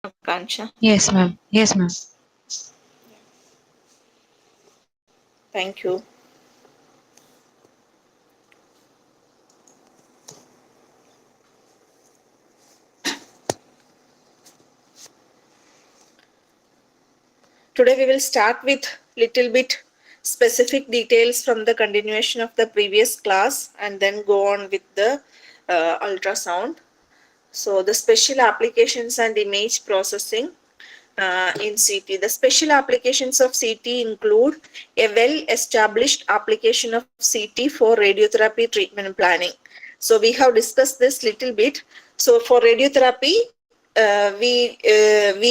Akansha. Yes, ma'am. Yes, ma'am. Thank you. Today we will start with little bit specific details from the continuation of the previous class and then go on with the ultrasound. So the special applications and image processing in CT. The special applications of CT include a well-established application of CT for radiotherapy treatment planning. So we have discussed this little bit. So for radiotherapy, we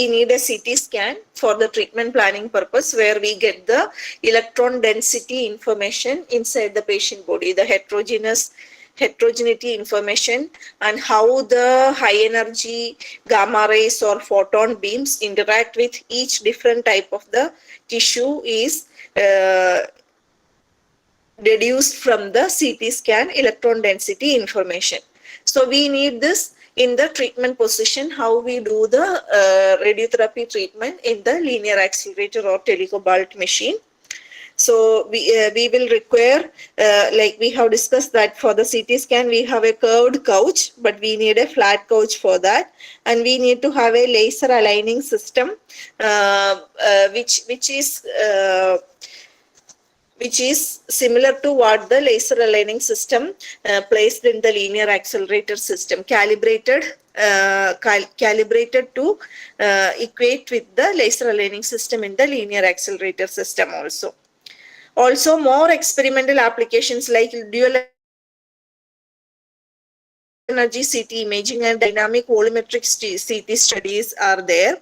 need a CT scan for the treatment planning purpose, where we get the electron density information inside the patient body, the heterogeneity information, and how the high energy gamma rays or photon beams interact with each different type of the tissue is uh, deduced from the CT scan electron density information. So we need this in the treatment position, how we do the radiotherapy treatment in the linear accelerator or telecobalt machine. So we will require, like we have discussed, that for the CT scan we have a curved couch, but we need a flat couch for that, and we need to have a laser aligning system, which is similar to what the laser aligning system placed in the linear accelerator system, calibrated to equate with the laser aligning system in the linear accelerator system also. Also, more experimental applications like dual energy CT imaging and dynamic volumetric CT studies are there.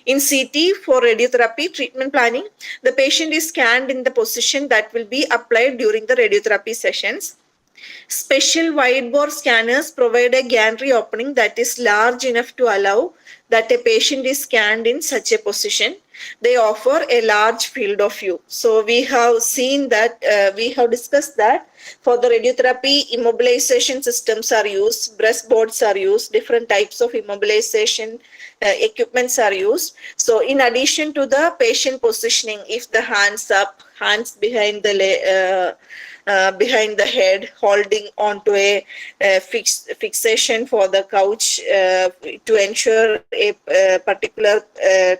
In CT for radiotherapy treatment planning, the patient is scanned in the position that will be applied during the radiotherapy sessions. Special wide bore scanners provide a gantry opening that is large enough to allow that a patient is scanned in such a position. They offer a large field of view. So we have seen that, we have discussed that for the radiotherapy, immobilization systems are used, breast boards are used, different types of immobilization equipments are used. So in addition to the patient positioning, if the hands up, hands behind the head, holding onto a fixation for the couch to ensure a particular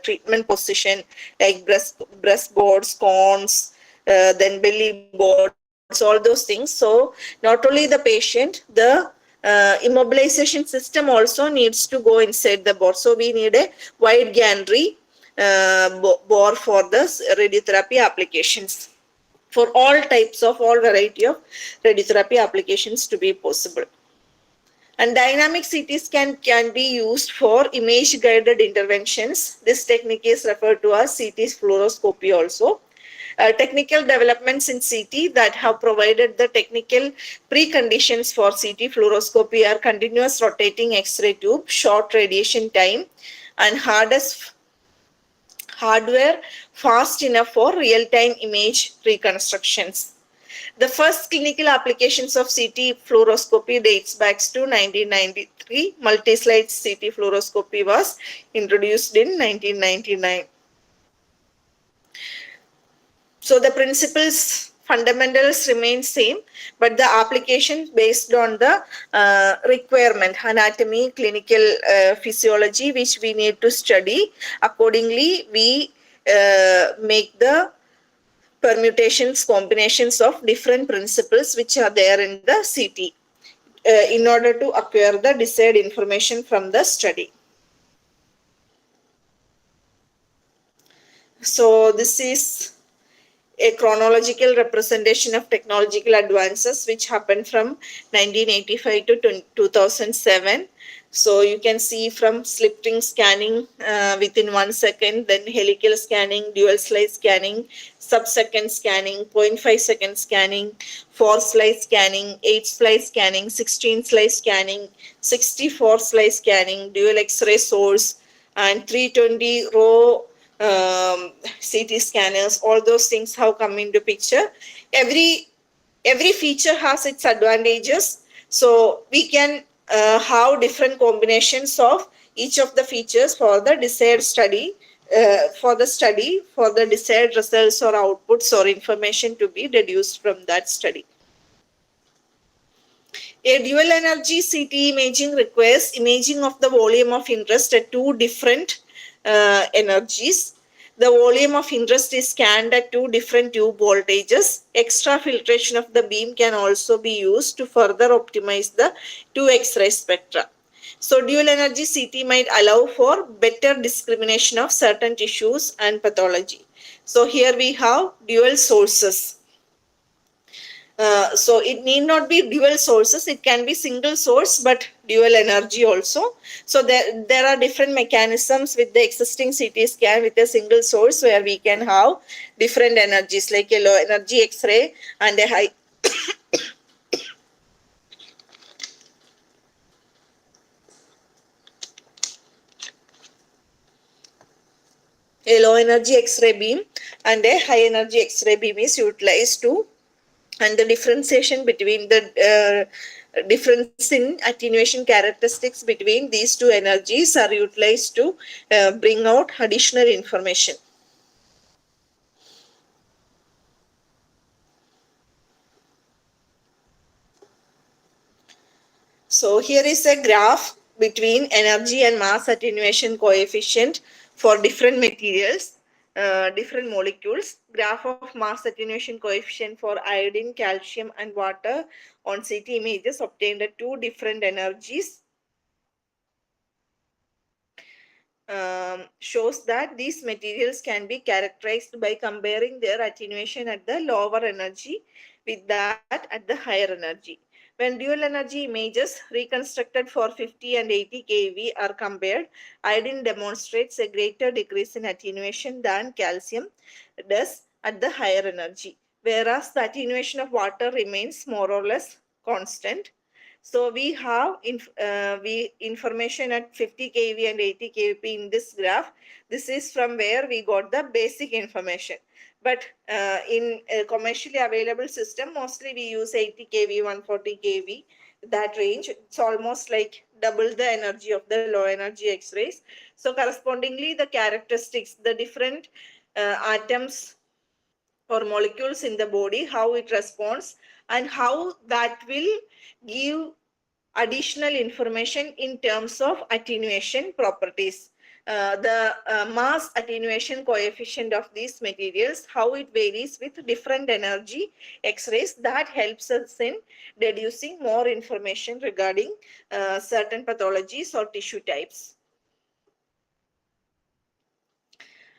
treatment position, like breast boards, cones, then belly boards, all those things. So not only the patient, the immobilization system also needs to go inside the bore. So we need a wide gantry bore for the radiotherapy applications, for all types of, all variety of radiotherapy applications to be possible. And dynamic CT scan can be used for image guided interventions. This technique is referred to as CT fluoroscopy also. Technical developments in CT that have provided the technical preconditions for CT fluoroscopy are continuous rotating X-ray tube, short radiation time, and hardware fast enough for real-time image reconstructions. The first clinical applications of CT fluoroscopy dates back to 1993. Multi-slide CT fluoroscopy was introduced in 1999. So the principles, fundamentals remain same, but the application based on the requirement, anatomy, clinical physiology, which we need to study. Accordingly, we make the permutations, combinations of different principles which are there in the CT in order to acquire the desired information from the study. So this is a chronological representation of technological advances which happened from 1985 to 2007. So you can see from slip ring scanning within 1 second, then helical scanning, dual slice scanning, sub-second scanning, 0.5 second scanning, 4 slice scanning, 8 slice scanning, 16 slice scanning, 64 slice scanning, dual X-ray source, and 320 row CT scanners. All those things have come into picture. Every feature has its advantages. So we can have different combinations of each of the features for the desired study, for the desired results or outputs or information to be deduced from that study. A dual energy CT imaging requires imaging of the volume of interest at two different energies. The volume of interest is scanned at two different tube voltages. Extra filtration of the beam can also be used to further optimize the two X-ray spectra. So dual energy CT might allow for better discrimination of certain tissues and pathology. So here we have dual sources. So it need not be dual sources, it can be single source but dual energy also. So there are different mechanisms with the existing CT scan with a single source where we can have different energies like a low energy X-ray and a low energy X-ray beam and a high energy X-ray beam is utilized to, and the differentiation between the difference in attenuation characteristics between these two energies are utilized to bring out additional information. So here is a graph between energy and mass attenuation coefficient for different materials, different molecules. Graph of mass attenuation coefficient for iodine, calcium and water on CT images obtained at two different energies shows that these materials can be characterized by comparing their attenuation at the lower energy with that at the higher energy. When dual energy images reconstructed for 50 and 80 keV are compared, iodine demonstrates a greater decrease in attenuation than calcium does at the higher energy, whereas the attenuation of water remains more or less constant. So we have information at 50 kV and 80 kV in this graph. This is from where we got the basic information. But in a commercially available system, mostly we use 80 kV, 140 kV, that range. It's almost like double the energy of the low energy X-rays. So correspondingly, the characteristics, the different atoms or molecules in the body, how it responds, and how that will give additional information in terms of attenuation properties. The mass attenuation coefficient of these materials, how it varies with different energy X-rays, that helps us in deducing more information regarding certain pathologies or tissue types.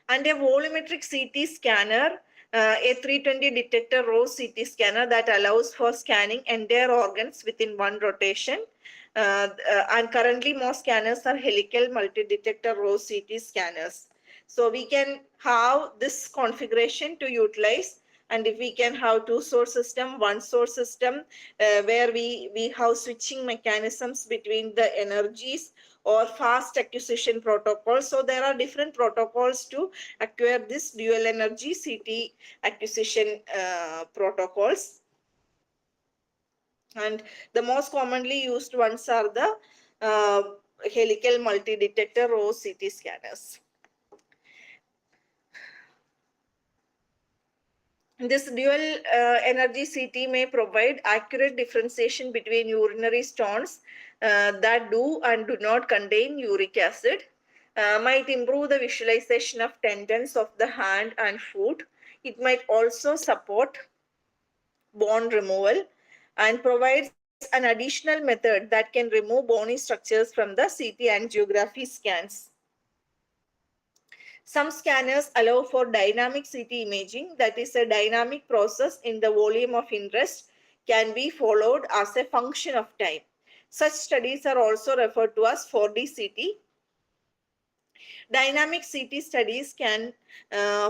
And a volumetric CT scanner, a 320 detector row CT scanner that allows for scanning entire organs within one rotation. And currently most scanners are helical multi-detector row CT scanners. So we can have this configuration to utilize, and if we can have two source system, one source system, where we have switching mechanisms between the energies or fast acquisition protocols. So there are different protocols to acquire this dual energy CT acquisition protocols. And the most commonly used ones are the helical multi-detector row CT scanners. This dual energy CT may provide accurate differentiation between urinary stones that do and do not contain uric acid, might improve the visualization of tendons of the hand and foot. It might also support bone removal and provides an additional method that can remove bony structures from the CT angiography scans. Some scanners allow for dynamic CT imaging, that is, a dynamic process in the volume of interest can be followed as a function of time. Such studies are also referred to as 4D CT. Dynamic CT studies can,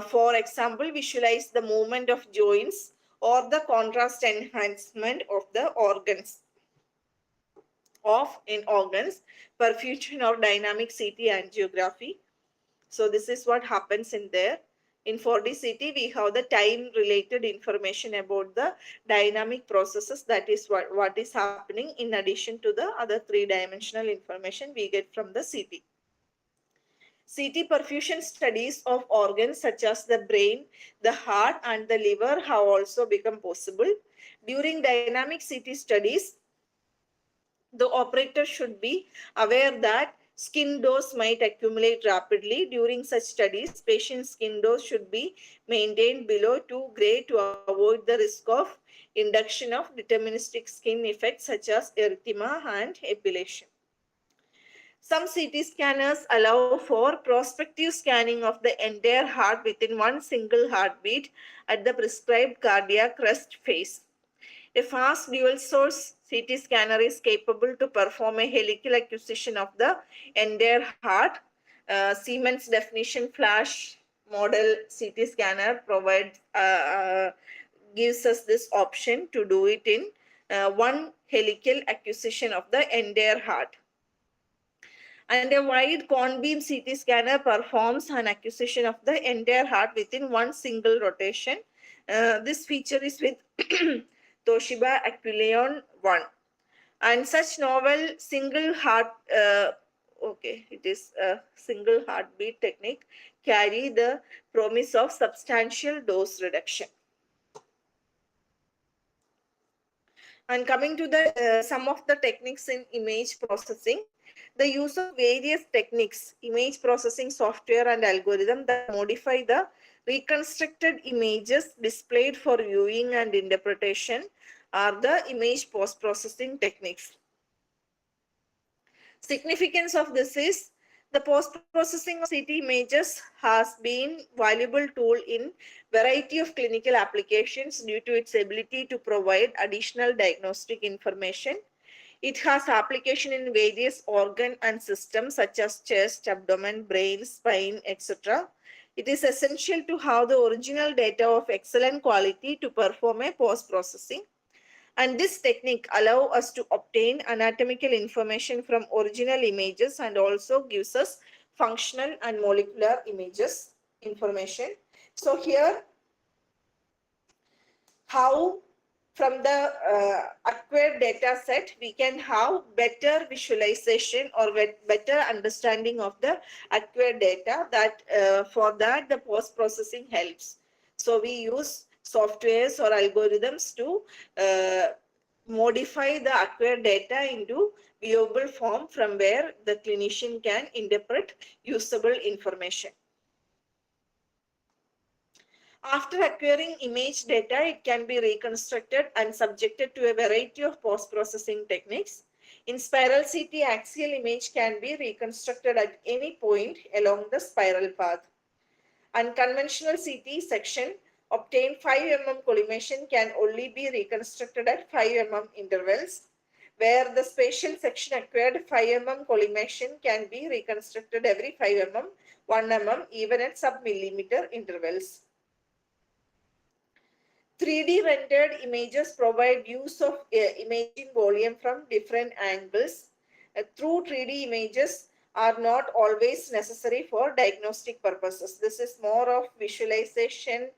for example, visualize the movement of joints or the contrast enhancement of the organs perfusion or dynamic CT angiography. So this is what happens in there. In 4D CT, we have the time-related information about the dynamic processes. That is what is happening in addition to the other three-dimensional information we get from the CT. CT perfusion studies of organs such as the brain, the heart, and the liver have also become possible. During dynamic CT studies, the operator should be aware that skin dose might accumulate rapidly. During such studies, patient skin dose should be maintained below 2 gray to avoid the risk of induction of deterministic skin effects such as erythema and epilation. Some CT scanners allow for prospective scanning of the entire heart within one single heartbeat at the prescribed cardiac rest phase. A fast dual source CT scanner is capable to perform a helical acquisition of the entire heart. Siemens definition flash model CT scanner provides gives us this option to do it in one helical acquisition of the entire heart. And a wide cone beam CT scanner performs an acquisition of the entire heart within one single rotation. This feature is with Toshiba Aquilion 1. And such novel single heart, it is a single heartbeat technique, carry the promise of substantial dose reduction. And coming to the some of the techniques in image processing, the use of various techniques, image processing software and algorithm that modify the reconstructed images displayed for viewing and interpretation are the image post-processing techniques. Significance of this is the post-processing of CT images has been valuable tool in variety of clinical applications due to its ability to provide additional diagnostic information. It has application in various organ and systems such as chest, abdomen, brain, spine, etc. It is essential to have the original data of excellent quality to perform a post-processing. And this technique allows us to obtain anatomical information from original images and also gives us functional and molecular images information. So here, how from the acquired data set, we can have better visualization or better understanding of the acquired data. That for that, the post-processing helps. So we use softwares or algorithms to modify the acquired data into viewable form from where the clinician can interpret usable information. After acquiring image data, it can be reconstructed and subjected to a variety of post-processing techniques. In spiral CT, axial image can be reconstructed at any point along the spiral path. And conventional CT section obtained 5 mm collimation can only be reconstructed at 5 mm intervals, where the spatial section acquired 5 mm collimation can be reconstructed every 5 mm, 1 mm, even at sub-millimeter intervals. 3D rendered images provide use of imaging volume from different angles. True 3D images are not always necessary for diagnostic purposes. This is more of visualization,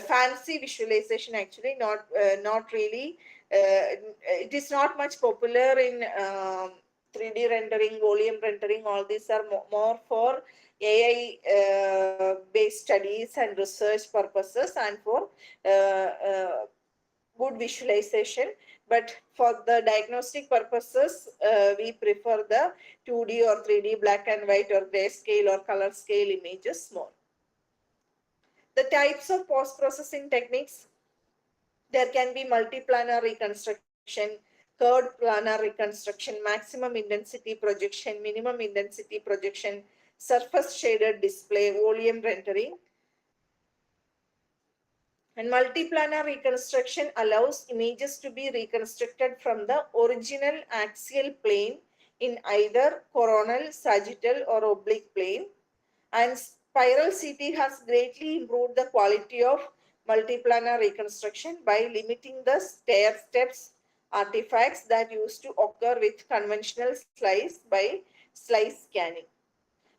fancy visualization actually, not really. It is not much popular in 3D rendering, volume rendering. All these are more for AI based studies and research purposes and for good visualization. But for the diagnostic purposes, we prefer the 2D or 3D black and white or grayscale or color scale images more. The types of post-processing techniques, there can be multiplanar reconstruction, third planar reconstruction, maximum intensity projection, minimum intensity projection, surface shaded display, volume rendering. And multiplanar reconstruction allows images to be reconstructed from the original axial plane in either coronal, sagittal or oblique plane. And spiral CT has greatly improved the quality of multiplanar reconstruction by limiting the stair steps artifacts that used to occur with conventional slice by slice scanning.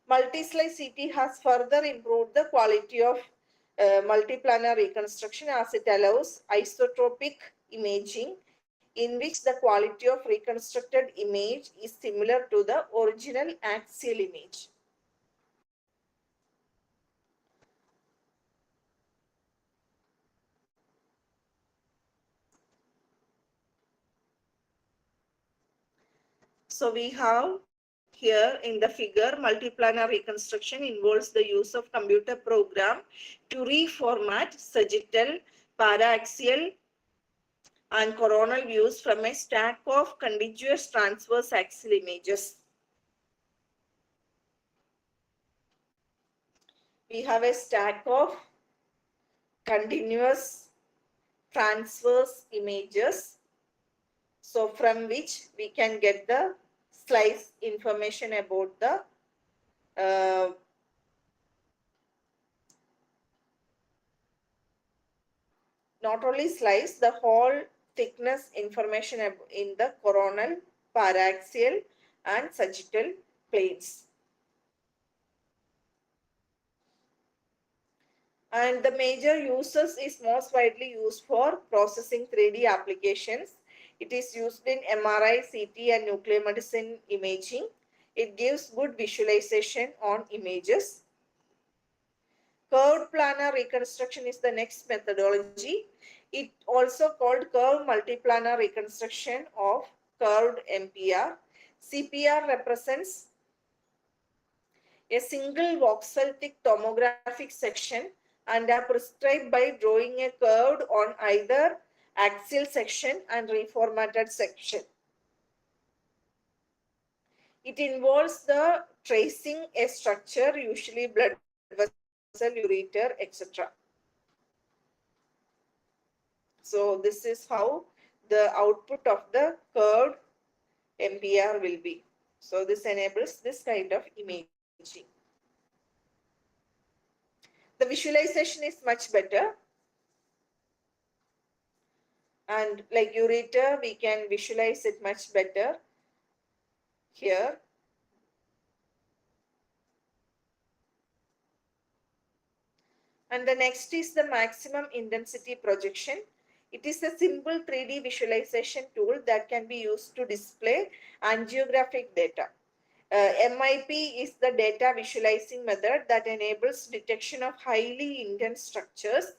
Multi-slice CT has further improved the quality of multiplanar reconstruction as it allows isotropic imaging in which the quality of reconstructed image is similar to the original axial image. So we have here in the figure, multiplanar reconstruction involves the use of computer program to reformat sagittal, paraaxial, and coronal views from a stack of contiguous transverse axial images. We have a stack of continuous transverse images, so from which we can get the slice information about the not only slice, the whole thickness information in the coronal, paraxial and sagittal planes. And the major uses is most widely used for processing 3D applications. It is used in MRI, CT and nuclear medicine imaging. It gives good visualization on images. Curved planar reconstruction is the next methodology. It also called curved multiplanar reconstruction of curved MPR. CPR represents a single voxel-thick tomographic section and are prescribed by drawing a curve on either axial section and reformatted section. It involves the tracing a structure, usually blood vessel, ureter, etc. So this is how the output of the curved MPR will be. So this enables this kind of imaging. The visualization is much better. And like ureter, we can visualize it much better here. And the next is the maximum intensity projection. It is a simple 3D visualization tool that can be used to display angiographic data. MIP is the data visualizing method that enables detection of highly intense structures.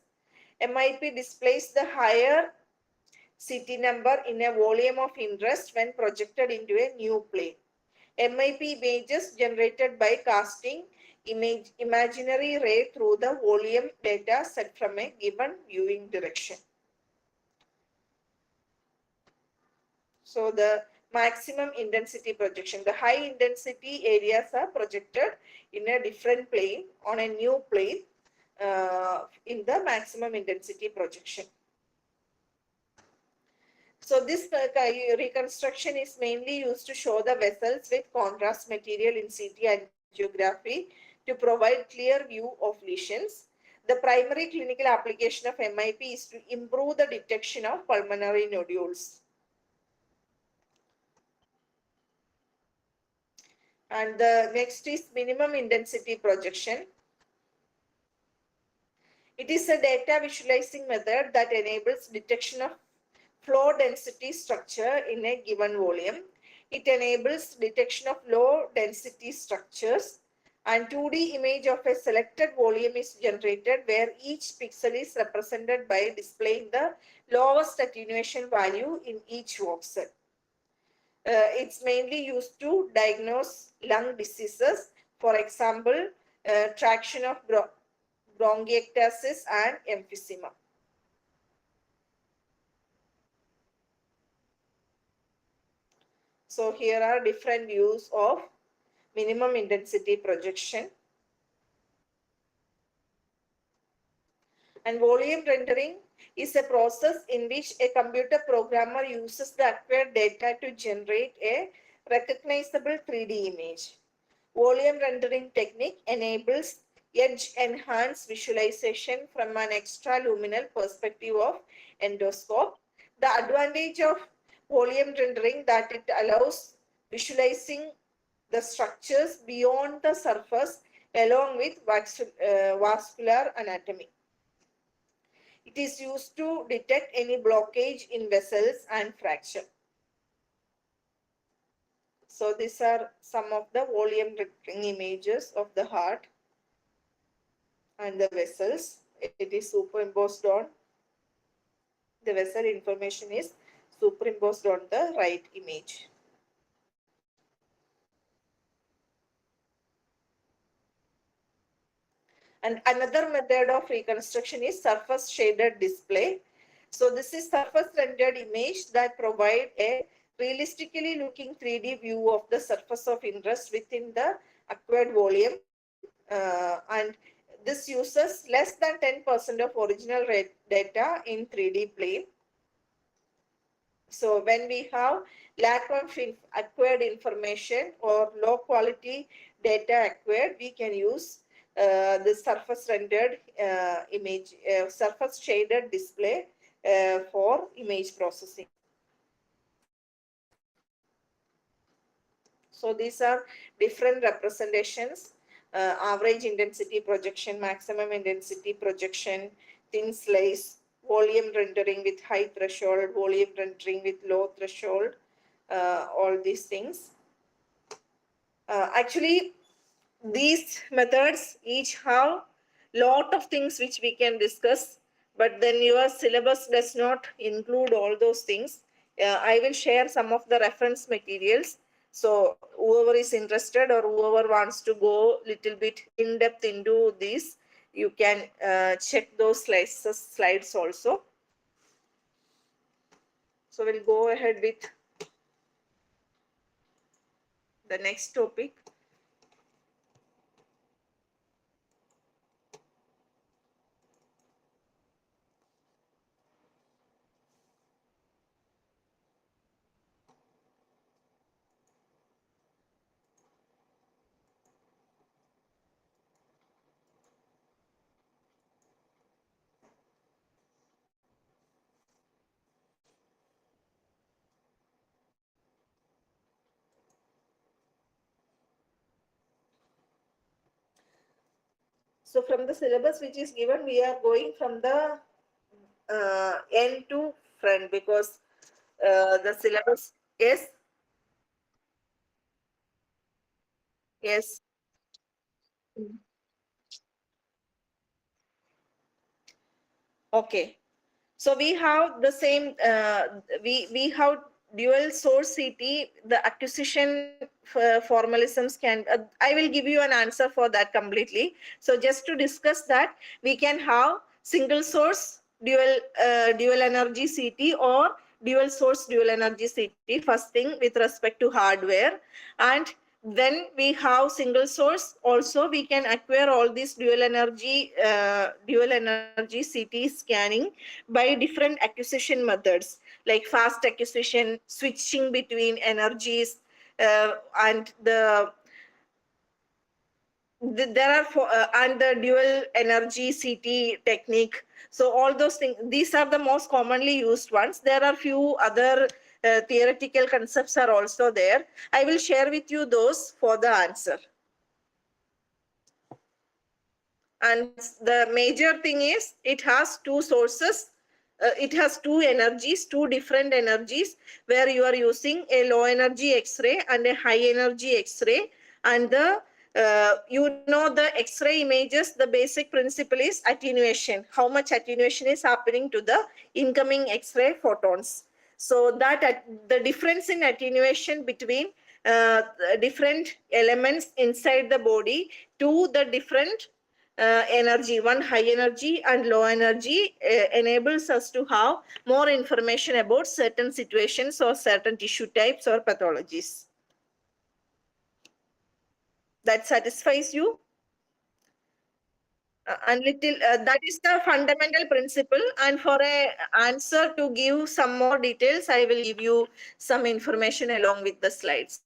MIP displays the higher CT number in a volume of interest when projected into a new plane. MIP images generated by casting imaginary ray through the volume data set from a given viewing direction. So the maximum intensity projection, the high intensity areas are projected in a different plane on a new plane in the maximum intensity projection. So this reconstruction is mainly used to show the vessels with contrast material in CT angiography to provide clear view of lesions. The primary clinical application of MIP is to improve the detection of pulmonary nodules. And the next is minimum intensity projection. It is a data visualizing method that enables detection of flow density structure in a given volume. It enables detection of low density structures, and 2D image of a selected volume is generated where each pixel is represented by displaying the lowest attenuation value in each voxel. It's mainly used to diagnose lung diseases, for example, traction of bronchiectasis and emphysema. So here are different views of minimum intensity projection. And volume rendering is a process in which a computer programmer uses the acquired data to generate a recognizable 3D image. Volume rendering technique enables edge-enhanced visualization from an extraluminal perspective of endoscope. The advantage of volume rendering that it allows visualizing the structures beyond the surface along with vascular anatomy. It is used to detect any blockage in vessels and fracture. So these are some of the volume rendering images of the heart and the vessels. It is superimposed on the vessel information is superimposed on the right image. And another method of reconstruction is surface shaded display. So this is surface rendered image that provide a realistically looking 3D view of the surface of interest within the acquired volume. And this uses less than 10% of original data in 3D plane. So when we have lack of acquired information or low quality data acquired, we can use the surface rendered image, surface shaded display for image processing. So these are different representations, average intensity projection, maximum intensity projection, thin slice, volume rendering with high threshold, volume rendering with low threshold, all these things. Actually, these methods each have lot of things which we can discuss, but then your syllabus does not include all those things. I will share some of the reference materials. So whoever is interested or whoever wants to go little bit in depth into this, you can check those slides also. So we'll go ahead with the next topic. So from the syllabus which is given, we are going from the end to front because the syllabus. Yes, yes. Okay. So we have the same. We have dual source CT. The acquisition formalisms can. I will give you an answer for that completely. So just to discuss that, we can have single source dual energy CT or dual source dual energy CT. First thing with respect to hardware, and then we have single source. Also, we can acquire all these dual energy CT scanning by different acquisition methods like fast acquisition, switching between energies, and there are and the dual energy CT technique. So all those things, these are the most commonly used ones. There are few other theoretical concepts are also there. I will share with you those for the answer. And the major thing is it has two sources. It has two energies, two different energies, where you are using a low energy X-ray and a high energy X-ray. And the X-ray images, the basic principle is attenuation. How much attenuation is happening to the incoming X-ray photons. So that the difference in attenuation between different elements inside the body to the different energy, one high energy and low energy, enables us to have more information about certain situations or certain tissue types or pathologies. That satisfies you? And little that is the fundamental principle. And for a answer to give some more details, I will give you some information along with the slides.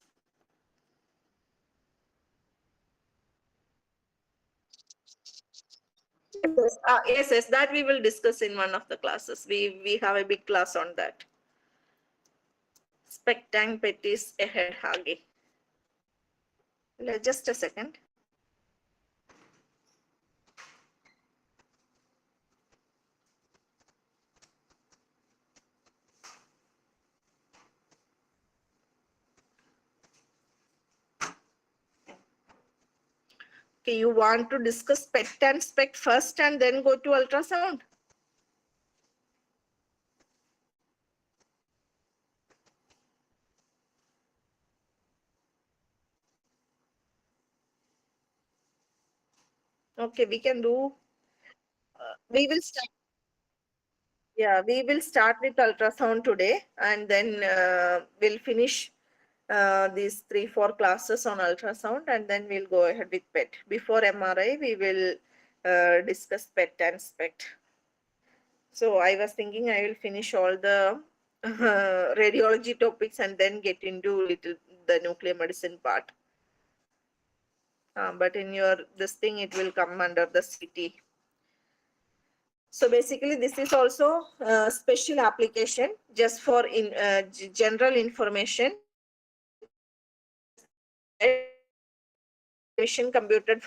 Yes, that we will discuss in one of the classes. We have a big class on that. Spectang petis ahead hage. Just a second. Okay, you want to discuss PET and SPECT first and then go to ultrasound? Okay, we can do. We will start. Yeah, we will start with ultrasound today, and then we'll finish these 3, 4 classes on ultrasound, and then we'll go ahead with PET. Before MRI, we will discuss PET and SPECT. So I was thinking I will finish all the radiology topics and then get into little the nuclear medicine part. But in your this thing, it will come under the CT. So basically, this is also a special application just for general information. Single emission computed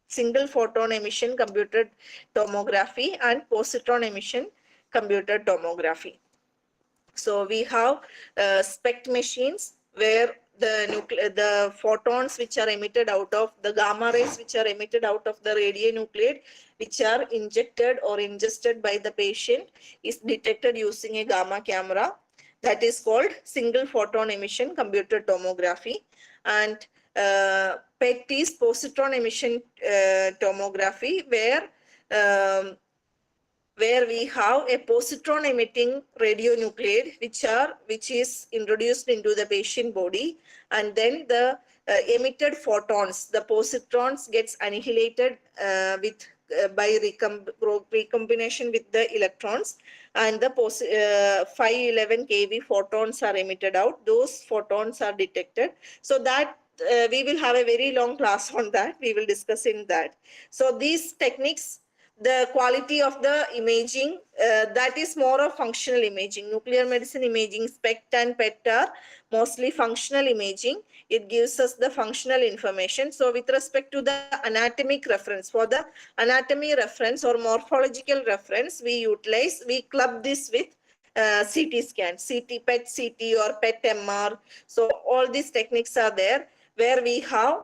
single photon emission computed tomography and positron emission computed tomography. So we have SPECT machines where the photons which are emitted out of the gamma rays which are emitted out of the radionuclide which are injected or ingested by the patient is detected using a gamma camera, that is called single photon emission computed tomography. And PET is positron emission tomography where we have a positron emitting radionuclide which is introduced into the patient body, and then the emitted photons, the positrons gets annihilated with by recombination with the electrons, and the 511 kV photons are emitted out. Those photons are detected. So that we will have a very long class on that. We will discuss in that. So these techniques, the quality of the imaging, that is more of functional imaging. Nuclear medicine imaging, SPECT and PET are mostly functional imaging. It gives us the functional information. So with respect to the anatomic reference, for the anatomy reference or morphological reference, we club this with CT scan, CT, PET CT or PET MR. So all these techniques are there where we have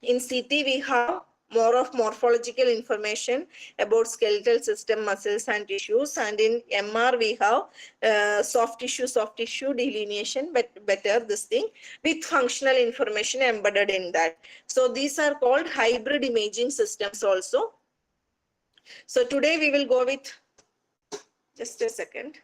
in CT, we have more of morphological information about skeletal system, muscles, and tissues. And in MR, we have soft tissue delineation, but better this thing with functional information embedded in that. So these are called hybrid imaging systems also. So today we will go with, just a second.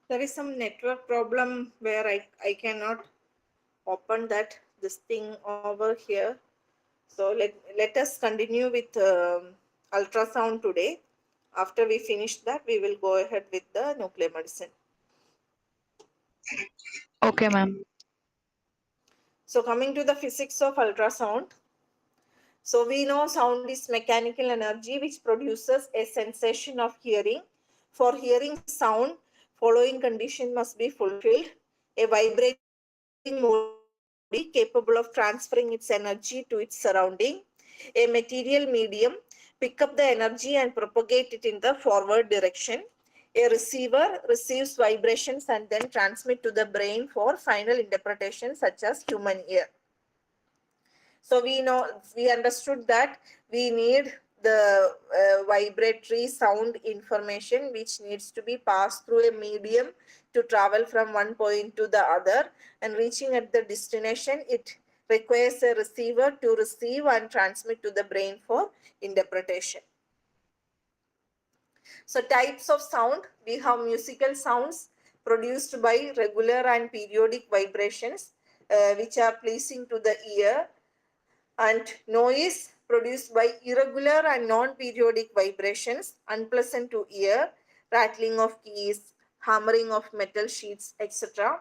There is some network problem where I cannot open that this thing over here. So let us continue with ultrasound today. After we finish that, we will go ahead with the nuclear medicine. Okay, ma'am. So coming to the physics of ultrasound. So we know sound is mechanical energy which produces a sensation of hearing. For hearing sound, following condition must be fulfilled. A vibrating body capable of transferring its energy to its surrounding. A material medium pick up the energy and propagate it in the forward direction. A receiver receives vibrations and then transmit to the brain for final interpretation such as human ear. So we understood that we need the vibratory sound information which needs to be passed through a medium to travel from one point to the other, and reaching at the destination it requires a receiver to receive and transmit to the brain for interpretation. So types of sound, we have musical sounds produced by regular and periodic vibrations which are pleasing to the ear, and noise produced by irregular and non-periodic vibrations, unpleasant to ear, rattling of keys, hammering of metal sheets, etc.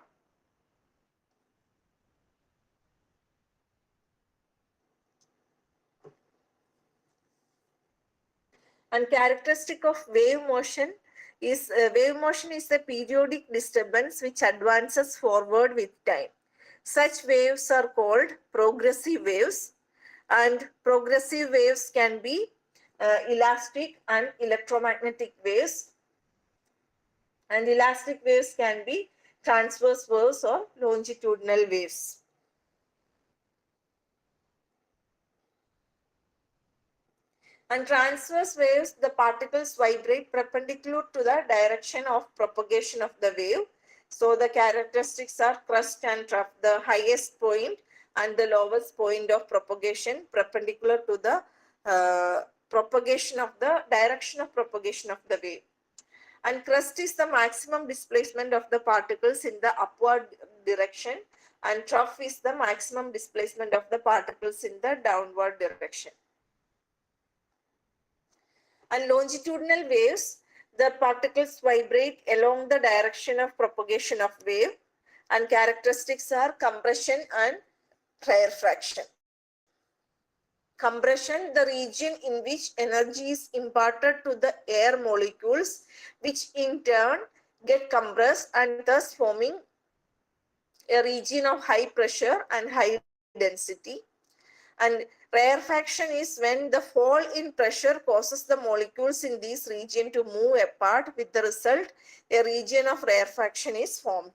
And characteristic of wave motion is a periodic disturbance which advances forward with time. Such waves are called progressive waves, and progressive waves can be elastic and electromagnetic waves, and elastic waves can be transverse waves or longitudinal waves. And transverse waves, the particles vibrate perpendicular to the direction of propagation of the wave. So the characteristics are crest and trough, the highest point and the lowest point of propagation perpendicular to the propagation of the direction of propagation of the wave. And crest is the maximum displacement of the particles in the upward direction, and trough is the maximum displacement of the particles in the downward direction. And longitudinal waves, the particles vibrate along the direction of propagation of wave, and characteristics are compression and rarefaction. Compression, the region in which energy is imparted to the air molecules, which in turn get compressed and thus forming a region of high pressure and high density. And rarefaction is when the fall in pressure causes the molecules in this region to move apart, with the result a region of rarefaction is formed.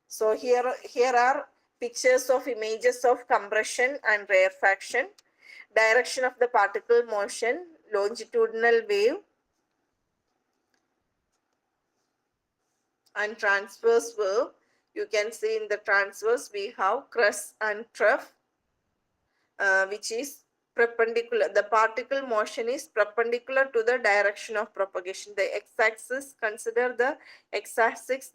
So here are pictures of images of compression and rarefaction. Direction of the particle motion, longitudinal wave, and transverse wave. You can see in the transverse we have crest and trough, which is perpendicular. The particle motion is perpendicular to the direction of propagation. The x-axis, consider the x-axis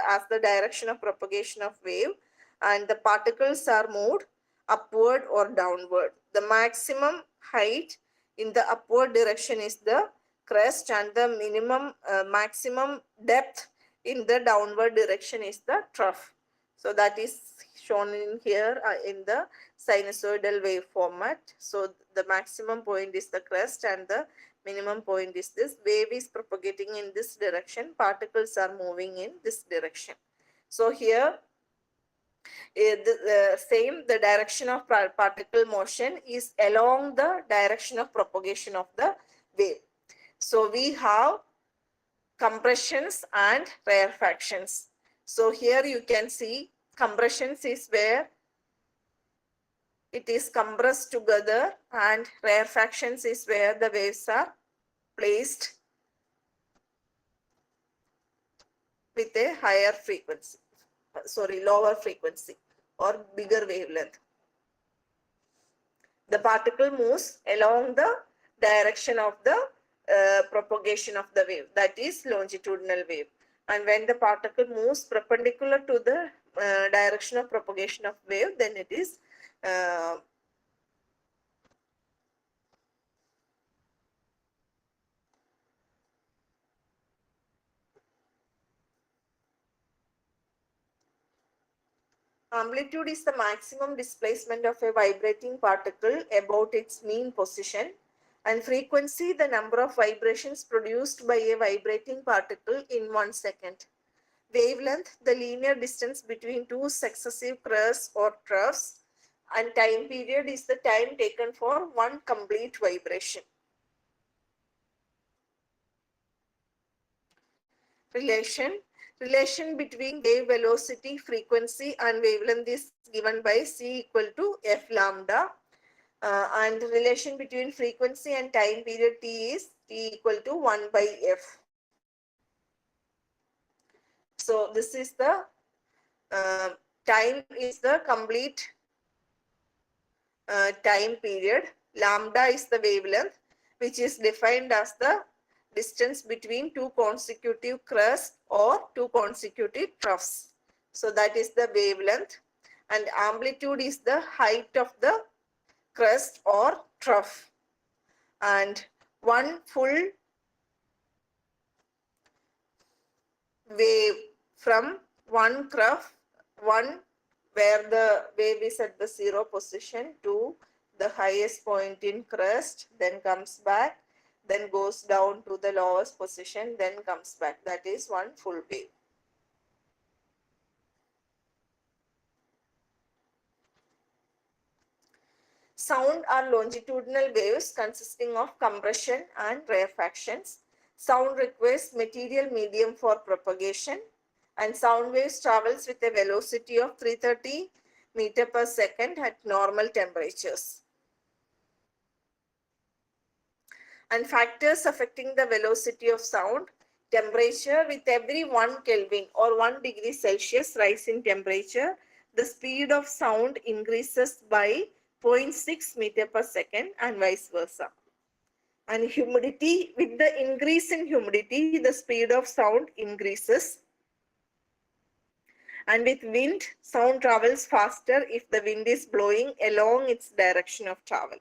as the direction of propagation of wave, and the particles are moved upward or downward. The maximum height in the upward direction is the crest, and the maximum depth in the downward direction is the trough. So that is shown in here in the sinusoidal wave format. So the maximum point is the crest and the minimum point is this. Wave is propagating in this direction, particles are moving in this direction. So here the direction of particle motion is along the direction of propagation of the wave. So we have compressions and rarefactions. So here you can see compressions is where it is compressed together, and rarefactions is where the waves are placed with a higher frequency, lower frequency or bigger wavelength. The particle moves along the direction of the propagation of the wave, that is longitudinal wave. And when the particle moves perpendicular to the direction of propagation of wave, then it is Amplitude is the maximum displacement of a vibrating particle about its mean position, and frequency the number of vibrations produced by a vibrating particle in 1 second. Wavelength the linear distance between two successive crests or troughs, and time period is the time taken for one complete vibration. Relation between wave velocity, frequency and wavelength is given by C equal to F lambda, and relation between frequency and time period T is T equal to 1 by F. So this is the time is the complete time period. Lambda is the wavelength, which is defined as the distance between two consecutive crests or two consecutive troughs. So that is the wavelength, and amplitude is the height of the crest or trough. And one full wave from one trough, one where the wave is at the zero position, to the highest point in crest, then comes back, then goes down to the lowest position, then comes back. That is one full wave. Sound are longitudinal waves consisting of compression and rarefactions. Sound requires material medium for propagation, and sound waves travels with a velocity of 330 meter per second at normal temperatures. And factors affecting the velocity of sound: temperature. With every 1 Kelvin or 1 degree Celsius rise in temperature, the speed of sound increases by 0.6 meter per second and vice versa. And humidity, with the increase in humidity, the speed of sound increases. And with wind, sound travels faster if the wind is blowing along its direction of travel.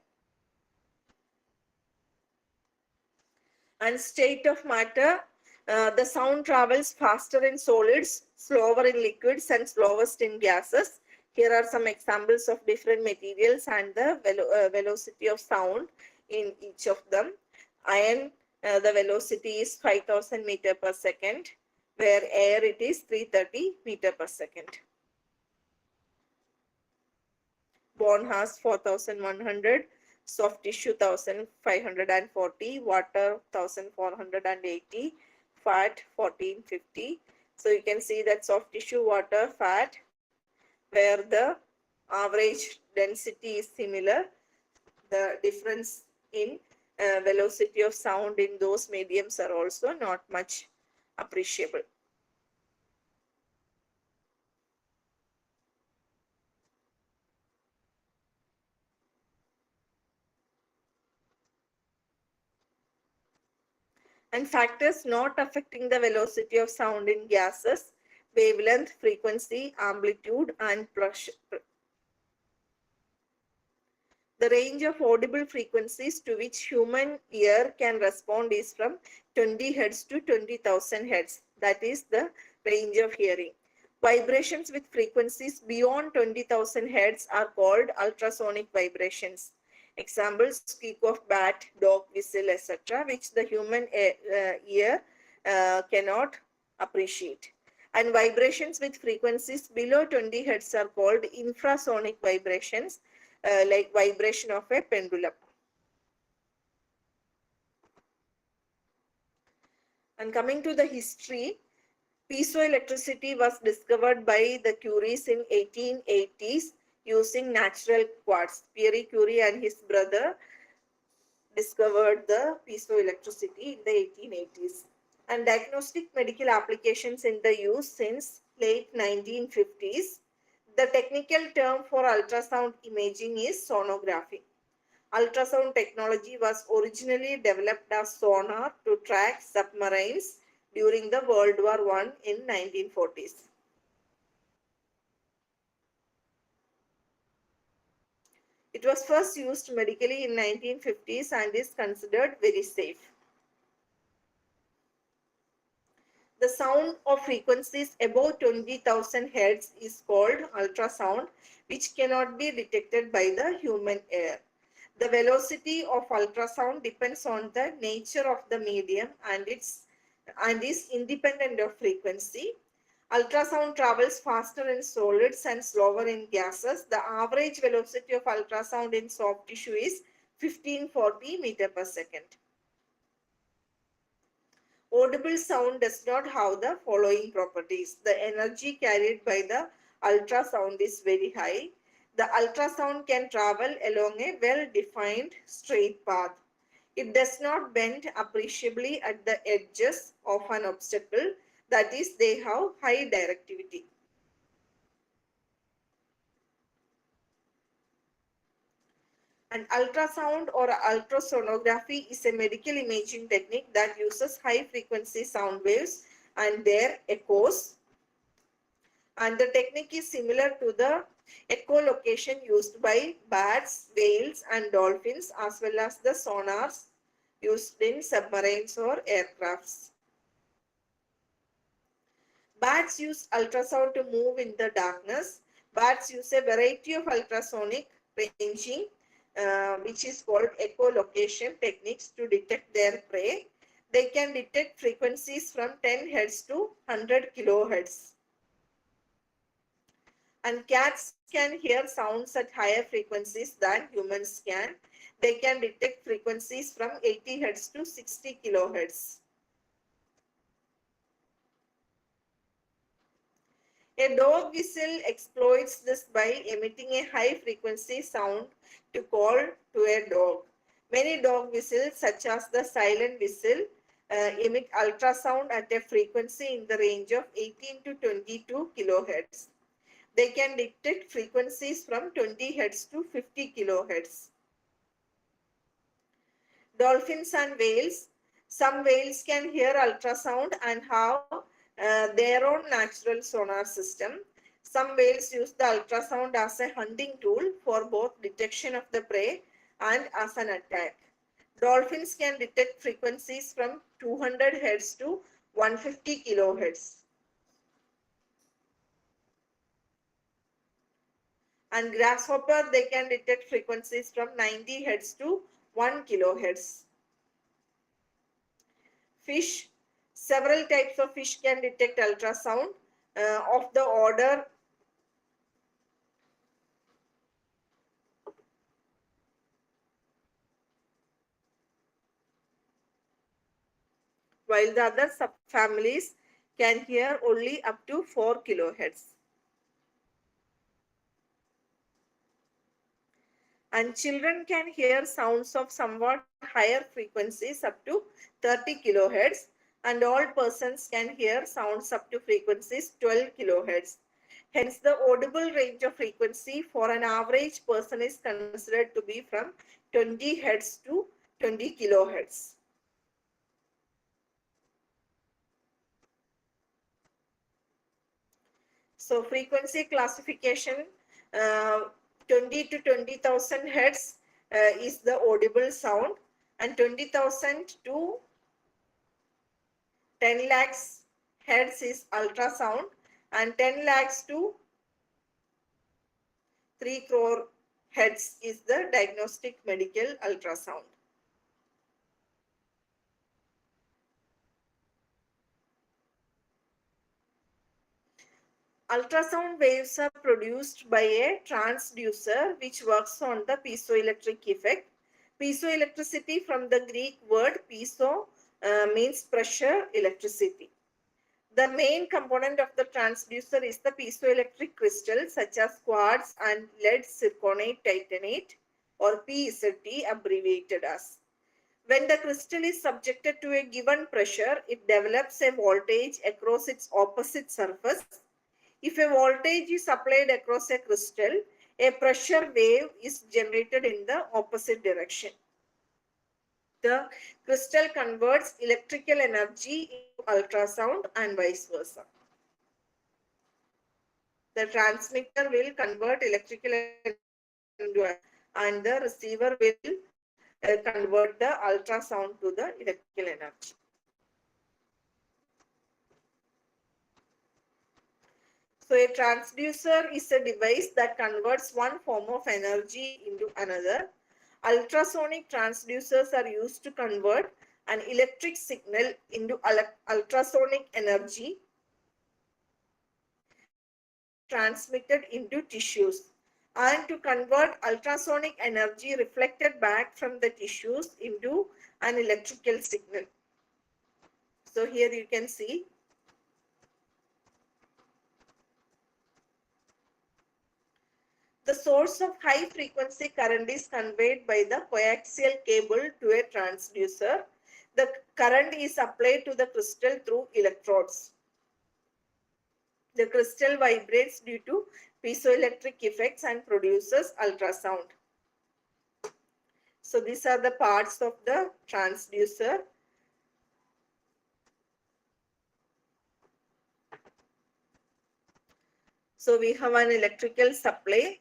And state of matter, the sound travels faster in solids, slower in liquids, and slowest in gases. Here are some examples of different materials and the velocity of sound in each of them. Iron, the velocity is 5000 meter per second, where air it is 330 meter per second. Bone has 4100, soft tissue 1540, water 1480, fat 1450. So you can see that soft tissue, water, fat, where the average density is similar, the difference in velocity of sound in those mediums are also not much appreciable. And factors not affecting the velocity of sound in gases: wavelength, frequency, amplitude, and pressure. The range of audible frequencies to which human ear can respond is from 20 Hz to 20,000 Hz. That is the range of hearing. Vibrations with frequencies beyond 20,000 Hz are called ultrasonic vibrations. Examples: squeak of bat, dog whistle, etc., which the human ear cannot appreciate. And vibrations with frequencies below 20 Hz are called infrasonic vibrations, like vibration of a pendulum. And coming to the history, piezoelectricity was discovered by the Curies in 1880s using natural quartz. Pierre Curie and his brother discovered the piezoelectricity in the 1880s. And diagnostic medical applications in the use since late 1950s. The technical term for ultrasound imaging is sonography. Ultrasound technology was originally developed as sonar to track submarines during the World War I in 1940s. It was first used medically in 1950s and is considered very safe. The sound of frequencies above 20,000 hertz is called ultrasound, which cannot be detected by the human ear. The velocity of ultrasound depends on the nature of the medium and is independent of frequency. Ultrasound travels faster in solids and slower in gases. The average velocity of ultrasound in soft tissue is 1540 meter per second. Audible sound does not have the following properties. The energy carried by the ultrasound is very high. The ultrasound can travel along a well-defined straight path. It does not bend appreciably at the edges of an obstacle. That is, they have high directivity. An ultrasound or ultrasonography is a medical imaging technique that uses high frequency sound waves and their echoes. And the technique is similar to the echolocation used by bats, whales, and dolphins, as well as the sonars used in submarines or aircrafts. Bats use ultrasound to move in the darkness. Bats use a variety of ultrasonic ranging, which is called echolocation techniques to detect their prey. They can detect frequencies from 10 Hz to 100 kHz. And cats can hear sounds at higher frequencies than humans can. They can detect frequencies from 80 Hz to 60 kHz. A dog whistle exploits this by emitting a high frequency sound to call to a dog. Many dog whistles, such as the silent whistle, emit ultrasound at a frequency in the range of 18 to 22 kHz. They can detect frequencies from 20 Hz to 50 kHz. Dolphins and whales. Some whales can hear ultrasound and have their own natural sonar system. Some whales use the ultrasound as a hunting tool for both detection of the prey and as an attack. Dolphins can detect frequencies from 200 Hz to 150 kHz. And grasshopper, they can detect frequencies from 90 Hz to 1 kHz. Fish, several types of fish can detect ultrasound of the order, while the other subfamilies can hear only up to 4 kHz. And children can hear sounds of somewhat higher frequencies up to 30 kHz, and all persons can hear sounds up to frequencies 12 kHz. Hence, the audible range of frequency for an average person is considered to be from 20 Hz to 20 kHz. So frequency classification, uh, 20 to 20,000 hertz is the audible sound, and 20,000 to 10 lakhs hertz is ultrasound, and 10 lakhs to 3 crore hertz is the diagnostic medical ultrasound. Ultrasound waves are produced by a transducer which works on the piezoelectric effect. Piezoelectricity, from the Greek word piezo, means pressure electricity. The main component of the transducer is the piezoelectric crystal such as quartz and lead zirconate titanate, or PZT abbreviated as. When the crystal is subjected to a given pressure, it develops a voltage across its opposite surface. If a voltage is applied across a crystal, a pressure wave is generated in the opposite direction. The crystal converts electrical energy into ultrasound and vice versa. The transmitter will convert electrical energy into, and the receiver will convert the ultrasound to the electrical energy. So a transducer is a device that converts one form of energy into another. Ultrasonic transducers are used to convert an electric signal into ultrasonic energy that is transmitted into tissues, and to convert ultrasonic energy reflected back from the tissues into an electrical signal. So here you can see the source of high frequency current is conveyed by the coaxial cable to a transducer. The current is applied to the crystal through electrodes. The crystal vibrates due to piezoelectric effects and produces ultrasound. So these are the parts of the transducer. So we have an electrical supply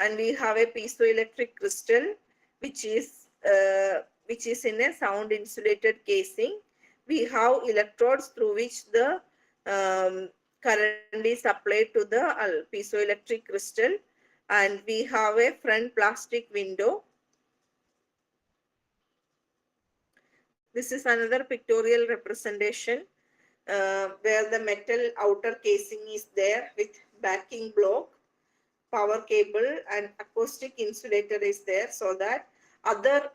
and we have a piezoelectric crystal which is in a sound insulated casing. We have electrodes through which the current is applied to the piezoelectric crystal, and we have a front plastic window. This is another pictorial representation where the metal outer casing is there with backing block, power cable and acoustic insulator is there, so that other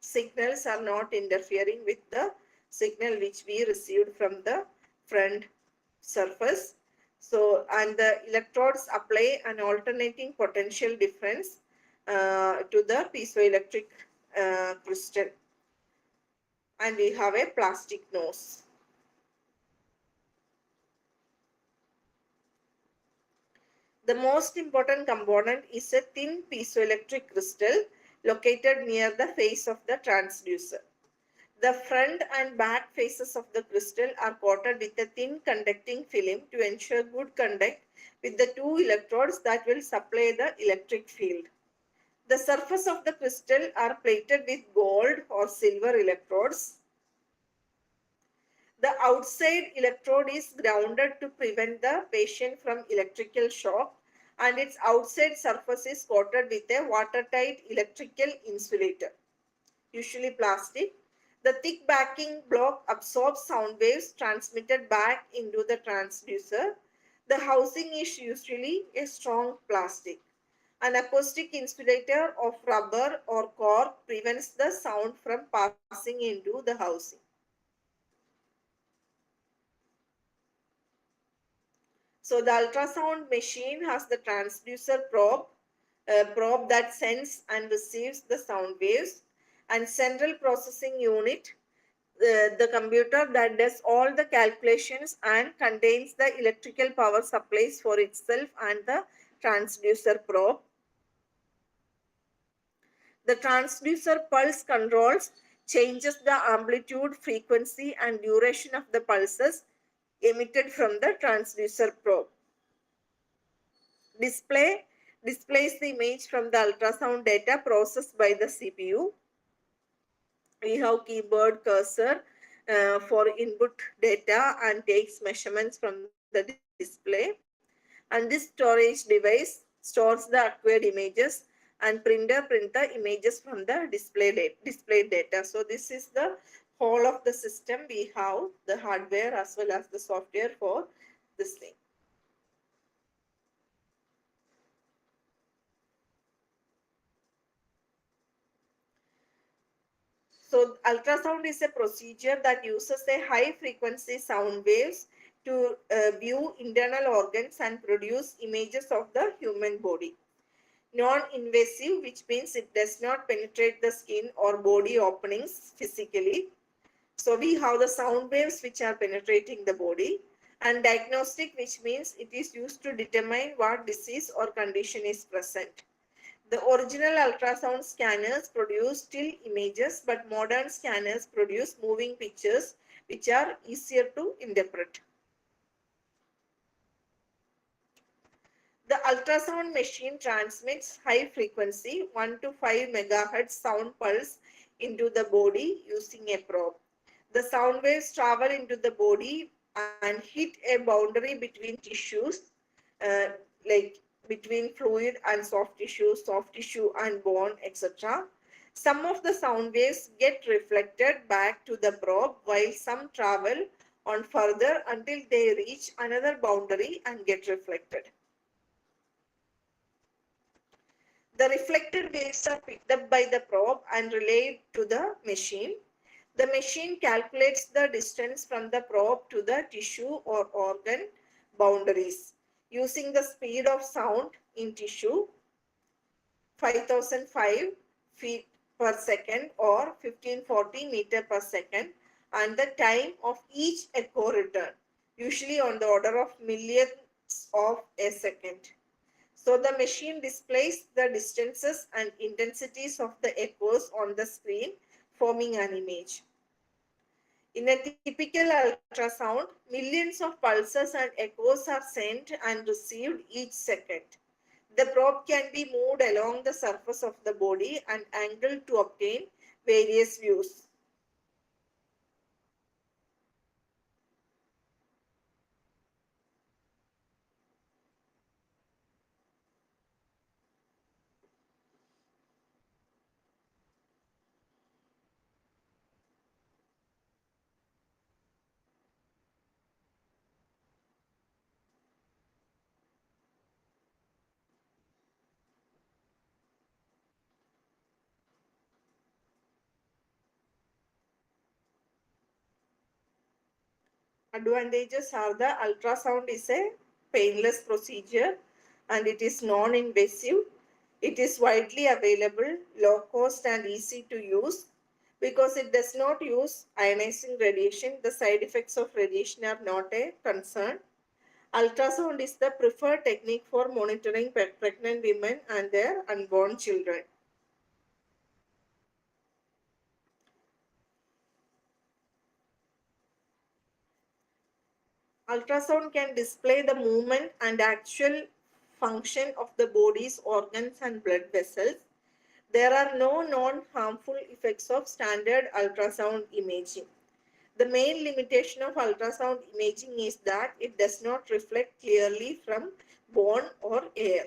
signals are not interfering with the signal which we received from the front surface. So, and the electrodes apply an alternating potential difference to the piezoelectric crystal, and we have a plastic nose. The most important component is a thin piezoelectric crystal located near the face of the transducer. The front and back faces of the crystal are coated with a thin conducting film to ensure good contact with the two electrodes that will supply the electric field. The surface of the crystal are plated with gold or silver electrodes. The outside electrode is grounded to prevent the patient from electrical shock, and its outside surface is coated with a watertight electrical insulator, usually plastic. The thick backing block absorbs sound waves transmitted back into the transducer. The housing is usually a strong plastic. An acoustic insulator of rubber or cork prevents the sound from passing into the housing. So the ultrasound machine has the transducer probe, a probe that sends and receives the sound waves, and central processing unit, the computer that does all the calculations and contains the electrical power supplies for itself and the transducer probe. The transducer pulse controls changes the amplitude, frequency and duration of the pulses emitted from the transducer probe. Display displays the image from the ultrasound data processed by the CPU. We have keyboard cursor for input data and takes measurements from the display. And this storage device stores the acquired images, and printer print the images from the display data. So this is the whole of the system. We have the hardware as well as the software for this thing. So ultrasound is a procedure that uses a high frequency sound waves to view internal organs and produce images of the human body. Non-invasive, which means it does not penetrate the skin or body openings physically. So we have the sound waves which are penetrating the body, and diagnostic, which means it is used to determine what disease or condition is present. The original ultrasound scanners produce still images, but modern scanners produce moving pictures which are easier to interpret. The ultrasound machine transmits high frequency 1 to 5 megahertz sound pulse into the body using a probe. The sound waves travel into the body and hit a boundary between tissues uh, like between fluid and soft tissue and bone, etc. Some of the sound waves get reflected back to the probe while some travel on further until they reach another boundary and get reflected. The reflected waves are picked up by the probe and relayed to the machine. The machine calculates the distance from the probe to the tissue or organ boundaries using the speed of sound in tissue, 5005 feet per second or 1540 meter per second, and the time of each echo return, usually on the order of millionths of a second. So the machine displays the distances and intensities of the echoes on the screen, forming an image. In a typical ultrasound, millions of pulses and echoes are sent and received each second. The probe can be moved along the surface of the body and angled to obtain various views. Advantages are the ultrasound is a painless procedure and it is non-invasive. It is widely available, low cost and easy to use. Because it does not use ionizing radiation, the side effects of radiation are not a concern. Ultrasound is the preferred technique for monitoring pregnant women and their unborn children. Ultrasound can display the movement and actual function of the body's organs and blood vessels. There are no non-harmful effects of standard ultrasound imaging. The main limitation of ultrasound imaging is that it does not reflect clearly from bone or air.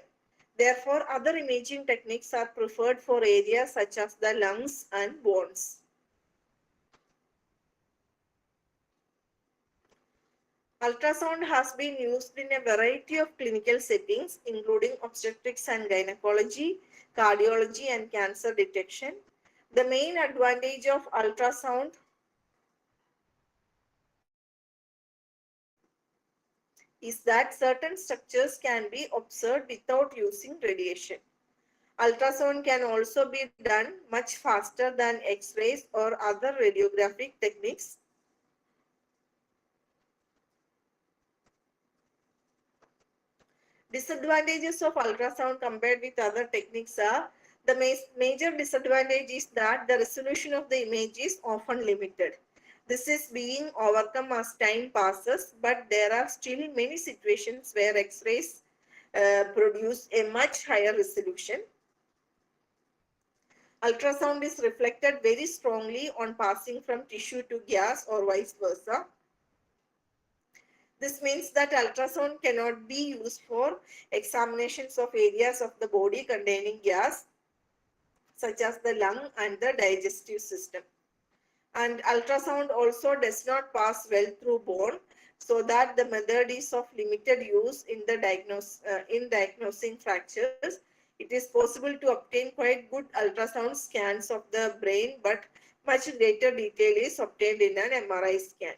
Therefore, other imaging techniques are preferred for areas such as the lungs and bones. Ultrasound has been used in a variety of clinical settings, including obstetrics and gynecology, cardiology, and cancer detection. The main advantage of ultrasound is that certain structures can be observed without using radiation. Ultrasound can also be done much faster than X-rays or other radiographic techniques. Disadvantages of ultrasound compared with other techniques are the major disadvantage is that the resolution of the image is often limited. This is being overcome as time passes, but there are still many situations where X-rays produce a much higher resolution. Ultrasound is reflected very strongly on passing from tissue to gas or vice versa. This means that ultrasound cannot be used for examinations of areas of the body containing gas, such as the lung and the digestive system. And ultrasound also does not pass well through bone, so that the method is of limited use in diagnosing fractures. It is possible to obtain quite good ultrasound scans of the brain, but much greater detail is obtained in an MRI scan.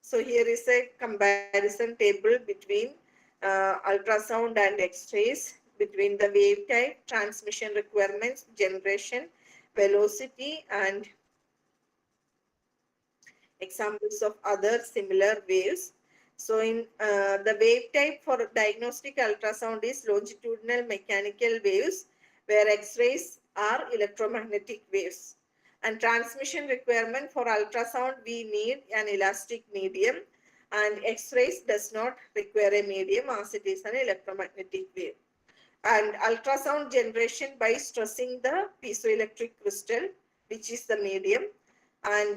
So here is a comparison table between ultrasound and X-rays, between the wave type, transmission requirements, generation, velocity, and examples of other similar waves. So in the wave type for diagnostic ultrasound is longitudinal mechanical waves, where X-rays are electromagnetic waves. And transmission requirement for ultrasound, we need an elastic medium, and X-rays does not require a medium as it is an electromagnetic wave. And ultrasound generation by stressing the piezoelectric crystal, which is the medium. And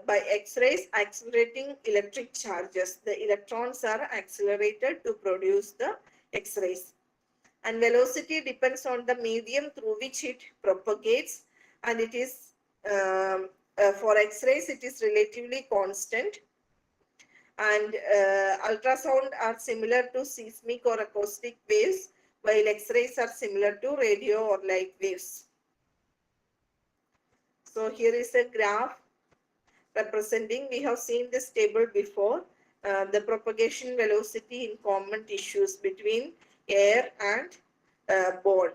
by X-rays accelerating electric charges, the electrons are accelerated to produce the X-rays. And velocity depends on the medium through which it propagates, and it is for X-rays it is relatively constant. And ultrasound are similar to seismic or acoustic waves, while X-rays are similar to radio or light waves. So here is a graph representing, we have seen this table before, the propagation velocity in common tissues between air and bone.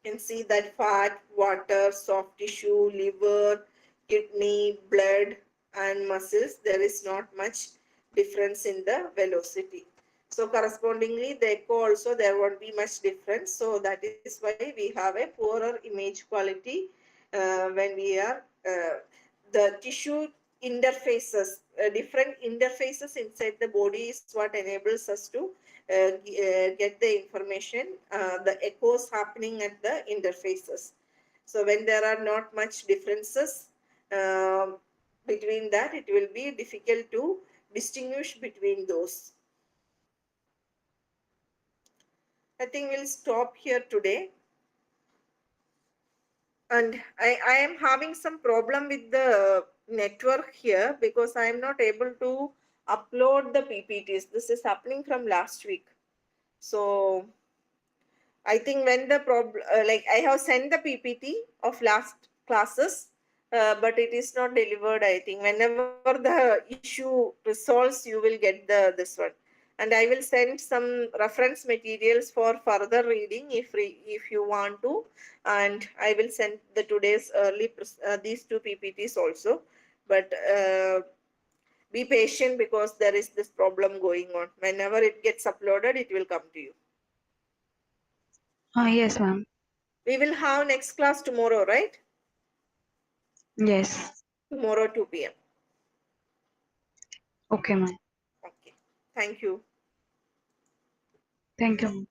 You can see that fat, water, soft tissue, liver, kidney, blood, and muscles, there is not much difference in the velocity. So correspondingly, the echo also there won't be much difference. So that is why we have a poorer image quality when we are the tissue interfaces, different interfaces inside the body is what enables us to get the information, the echoes happening at the interfaces. So when there are not much differences between that, it will be difficult to distinguish between those. I think we'll stop here today. And I am having some problem with the network here because I am not able to upload the PPTs. This is happening from last week. So I think when the problem, like I have sent the PPT of last classes, but it is not delivered. I think whenever the issue resolves, you will get the this one, and I will send some reference materials for further reading if you want to, and I will send the today's these two PPTs also, but. Be patient because there is this problem going on. Whenever it gets uploaded, it will come to you. Yes, ma'am. We will have next class tomorrow, right? Yes. Tomorrow 2 p.m. Okay, ma'am. Okay. Thank you. Thank you, ma'am.